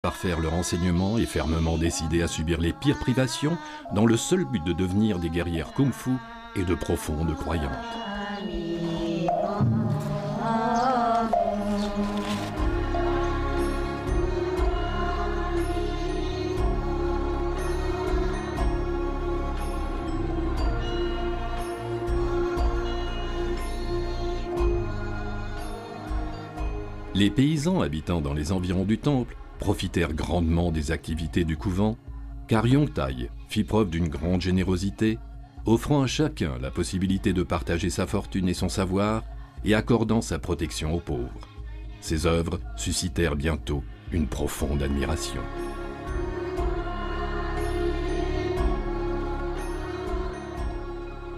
parfaire leur enseignement et fermement décidées à subir les pires privations dans le seul but de devenir des guerrières kung-fu et de profondes croyantes. Les paysans habitant dans les environs du temple profitèrent grandement des activités du couvent, car Yongtai fit preuve d'une grande générosité, offrant à chacun la possibilité de partager sa fortune et son savoir et accordant sa protection aux pauvres. Ses œuvres suscitèrent bientôt une profonde admiration.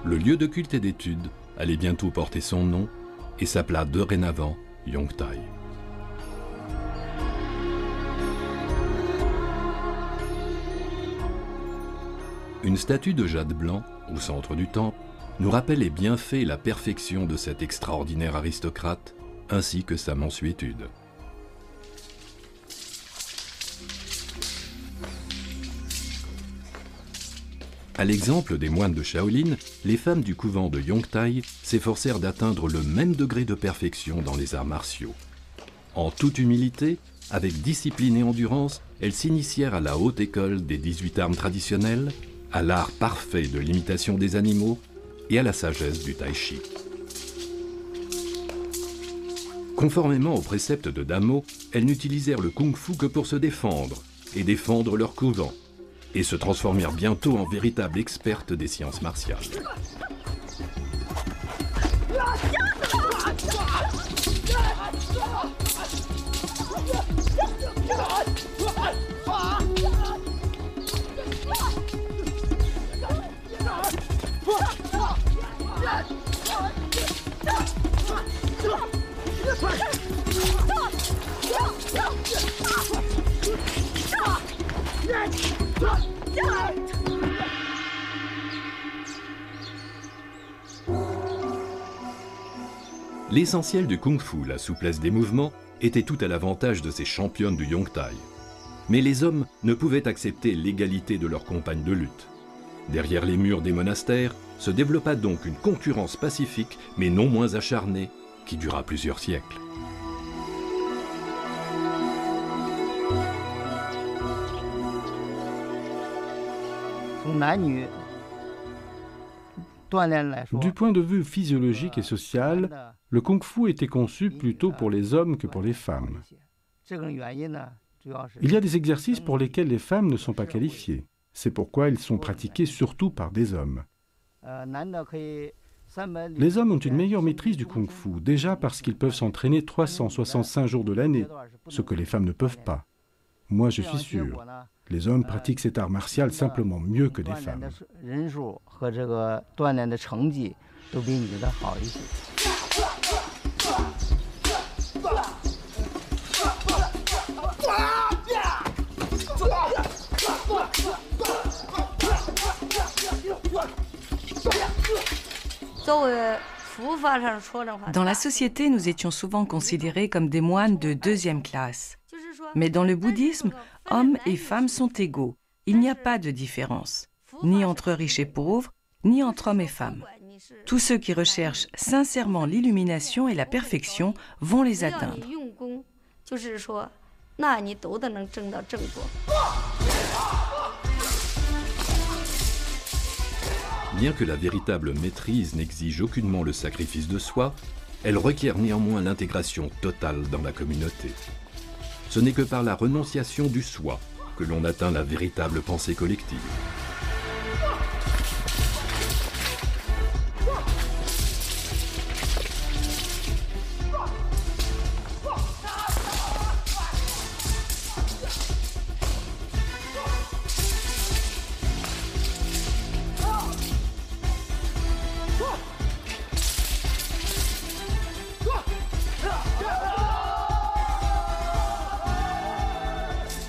Le lieu de culte et d'études allait bientôt porter son nom et s'appela dorénavant Yongtai. Une statue de jade blanc, au centre du temple, nous rappelle les bienfaits et la perfection de cet extraordinaire aristocrate, ainsi que sa mansuétude. À l'exemple des moines de Shaolin, les femmes du couvent de Yongtai s'efforcèrent d'atteindre le même degré de perfection dans les arts martiaux. En toute humilité, avec discipline et endurance, elles s'initièrent à la haute école des 18 armes traditionnelles, à l'art parfait de l'imitation des animaux et à la sagesse du tai chi. Conformément aux préceptes de Damo, elles n'utilisèrent le kung-fu que pour se défendre et défendre leur couvent, et se transformèrent bientôt en véritables expertes des sciences martiales. L'essentiel du kung-fu, la souplesse des mouvements, était tout à l'avantage de ces championnes du Yongtai. Mais les hommes ne pouvaient accepter l'égalité de leurs compagnes de lutte. Derrière les murs des monastères se développa donc une concurrence pacifique, mais non moins acharnée, qui dura plusieurs siècles. Du point de vue physiologique et social, le kung-fu était conçu plutôt pour les hommes que pour les femmes. Il y a des exercices pour lesquels les femmes ne sont pas qualifiées. C'est pourquoi ils sont pratiqués surtout par des hommes. Les hommes ont une meilleure maîtrise du kung-fu, déjà parce qu'ils peuvent s'entraîner 365 jours de l'année, ce que les femmes ne peuvent pas. Moi, je suis sûr. Les hommes pratiquent cet art martial simplement mieux que des femmes. Dans la société, nous étions souvent considérés comme des moines de deuxième classe. Mais dans le bouddhisme, hommes et femmes sont égaux. Il n'y a pas de différence, ni entre riches et pauvres, ni entre hommes et femmes. Tous ceux qui recherchent sincèrement l'illumination et la perfection vont les atteindre. Bien que la véritable maîtrise n'exige aucunement le sacrifice de soi, elle requiert néanmoins l'intégration totale dans la communauté. Ce n'est que par la renonciation du soi que l'on atteint la véritable pensée collective.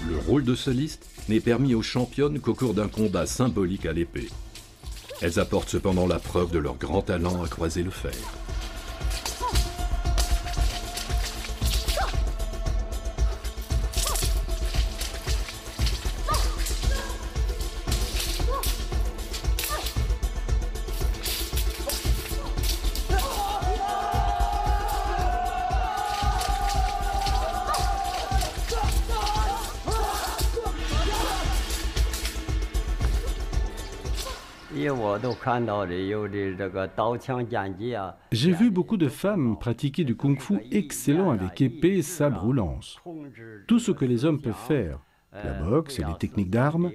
Le rôle de soliste n'est permis aux championnes qu'au cours d'un combat symbolique à l'épée. Elles apportent cependant la preuve de leur grand talent à croiser le fer. J'ai vu beaucoup de femmes pratiquer du kung-fu excellent avec épée, sabre ou lance. Tout ce que les hommes peuvent faire, la boxe et les techniques d'armes,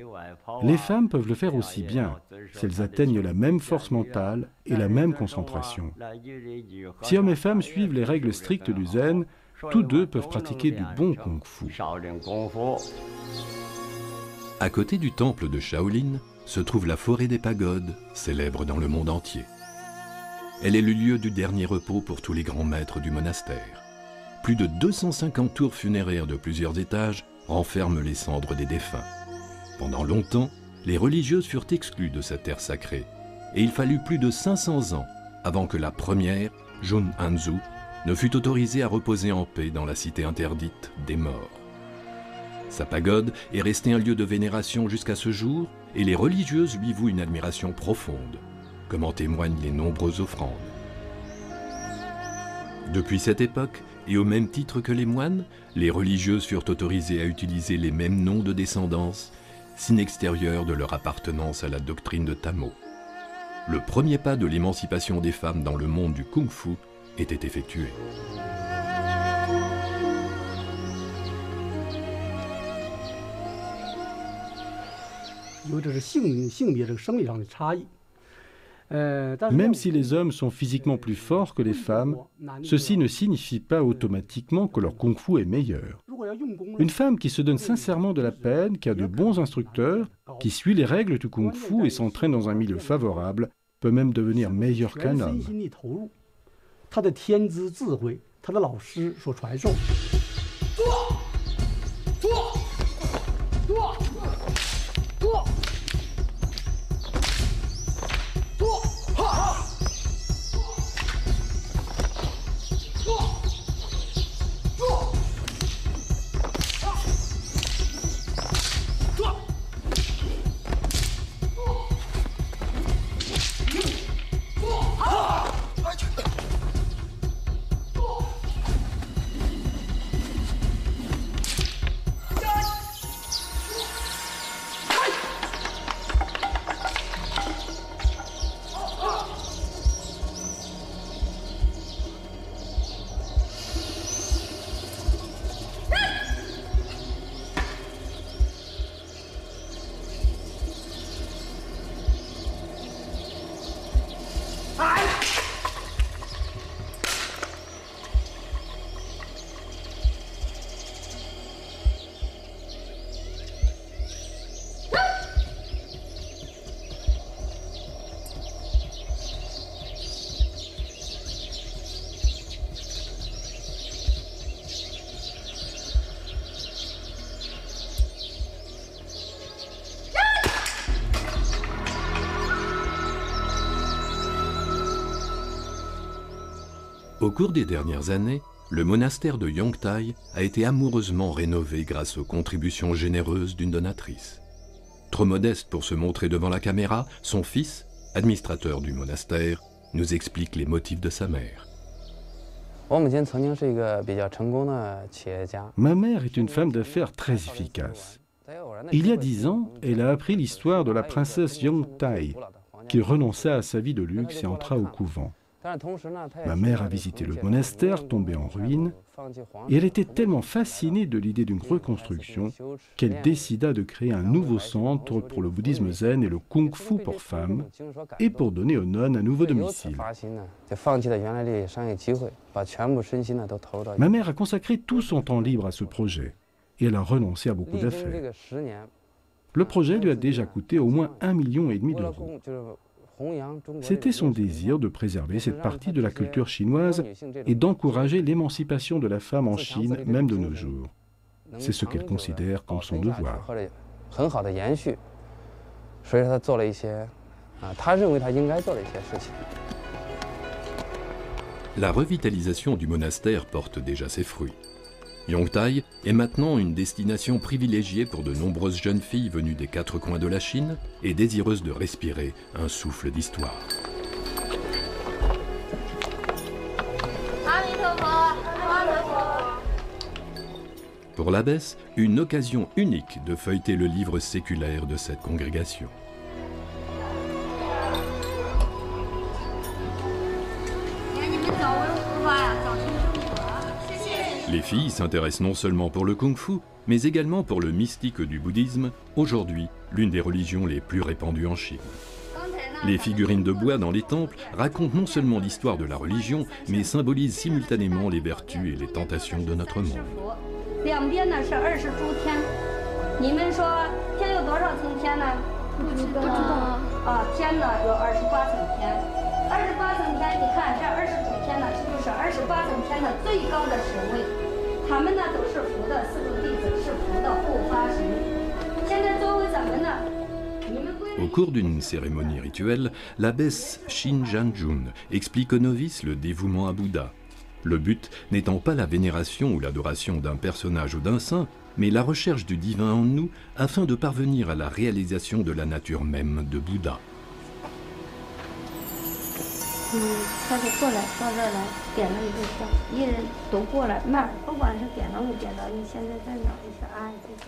les femmes peuvent le faire aussi bien, si elles atteignent la même force mentale et la même concentration. Si hommes et femmes suivent les règles strictes du zen, tous deux peuvent pratiquer du bon kung-fu. À côté du temple de Shaolin se trouve la forêt des pagodes, célèbre dans le monde entier. Elle est le lieu du dernier repos pour tous les grands maîtres du monastère. Plus de 250 tours funéraires de plusieurs étages renferment les cendres des défunts. Pendant longtemps, les religieuses furent exclues de cette terre sacrée, et il fallut plus de 500 ans avant que la première, Jun Hanzu, ne fut autorisée à reposer en paix dans la cité interdite des morts. Sa pagode est restée un lieu de vénération jusqu'à ce jour, et les religieuses lui vouent une admiration profonde, comme en témoignent les nombreuses offrandes. Depuis cette époque, et au même titre que les moines, les religieuses furent autorisées à utiliser les mêmes noms de descendance, signe extérieur de leur appartenance à la doctrine de Tamo. Le premier pas de l'émancipation des femmes dans le monde du kung-fu était effectué. Même si les hommes sont physiquement plus forts que les femmes, ceci ne signifie pas automatiquement que leur kung-fu est meilleur. Une femme qui se donne sincèrement de la peine, qui a de bons instructeurs, qui suit les règles du kung-fu et s'entraîne dans un milieu favorable, peut même devenir meilleure qu'un homme. Au cours des dernières années, le monastère de Yongtai a été amoureusement rénové grâce aux contributions généreuses d'une donatrice. Trop modeste pour se montrer devant la caméra, son fils, administrateur du monastère, nous explique les motifs de sa mère. Ma mère est une femme d'affaires très efficace. Il y a 10 ans, elle a appris l'histoire de la princesse Yongtai, qui renonça à sa vie de luxe et entra au couvent. Ma mère a visité le monastère tombé en ruine et elle était tellement fascinée de l'idée d'une reconstruction qu'elle décida de créer un nouveau centre pour le bouddhisme zen et le kung-fu pour femmes et pour donner aux nonnes un nouveau domicile. Ma mère a consacré tout son temps libre à ce projet et elle a renoncé à beaucoup d'affaires. Le projet lui a déjà coûté au moins 1,5 million d'euros. C'était son désir de préserver cette partie de la culture chinoise et d'encourager l'émancipation de la femme en Chine, même de nos jours. C'est ce qu'elle considère comme son devoir. La revitalisation du monastère porte déjà ses fruits. Yongtai est maintenant une destination privilégiée pour de nombreuses jeunes filles venues des 4 coins de la Chine et désireuses de respirer un souffle d'histoire. Pour l'abbesse, une occasion unique de feuilleter le livre séculaire de cette congrégation. Les filles s'intéressent non seulement pour le kung-fu, mais également pour le mystique du bouddhisme, aujourd'hui l'une des religions les plus répandues en Chine. Les figurines de bois dans les temples racontent non seulement l'histoire de la religion, mais symbolisent simultanément les vertus et les tentations de notre monde. Au cours d'une cérémonie rituelle, l'abbesse Shin Janjun explique aux novices le dévouement à Bouddha. Le but n'étant pas la vénération ou l'adoration d'un personnage ou d'un saint, mais la recherche du divin en nous afin de parvenir à la réalisation de la nature même de Bouddha.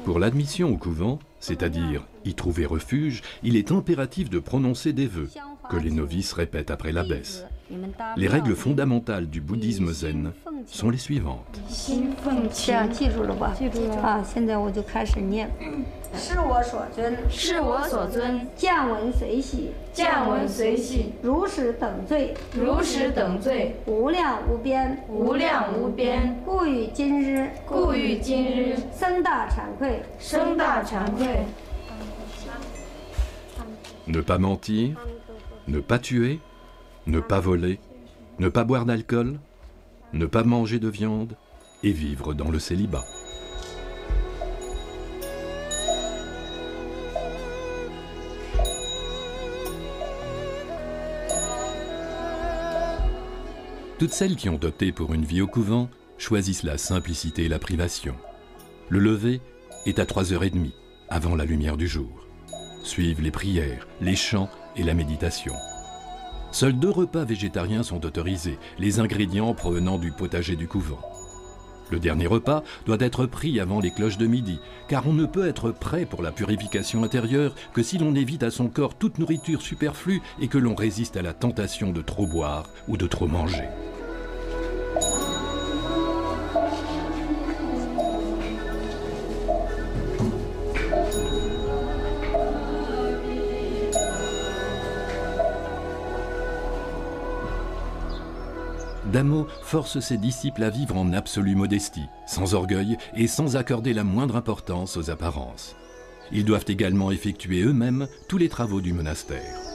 Pour l'admission au couvent, c'est-à-dire y trouver refuge, il est impératif de prononcer des vœux, que les novices répètent après l'abbesse. Les règles fondamentales du bouddhisme zen sont les suivantes. Ne pas mentir, ne pas tuer, ne pas voler, ne pas boire d'alcool, ne pas manger de viande et vivre dans le célibat. Toutes celles qui ont opté pour une vie au couvent choisissent la simplicité et la privation. Le lever est à 3h30, avant la lumière du jour. Suivent les prières, les chants et la méditation. Seuls 2 repas végétariens sont autorisés, les ingrédients provenant du potager du couvent. Le dernier repas doit être pris avant les cloches de midi, car on ne peut être prêt pour la purification intérieure que si l'on évite à son corps toute nourriture superflue et que l'on résiste à la tentation de trop boire ou de trop manger. Damo force ses disciples à vivre en absolue modestie, sans orgueil et sans accorder la moindre importance aux apparences. Ils doivent également effectuer eux-mêmes tous les travaux du monastère.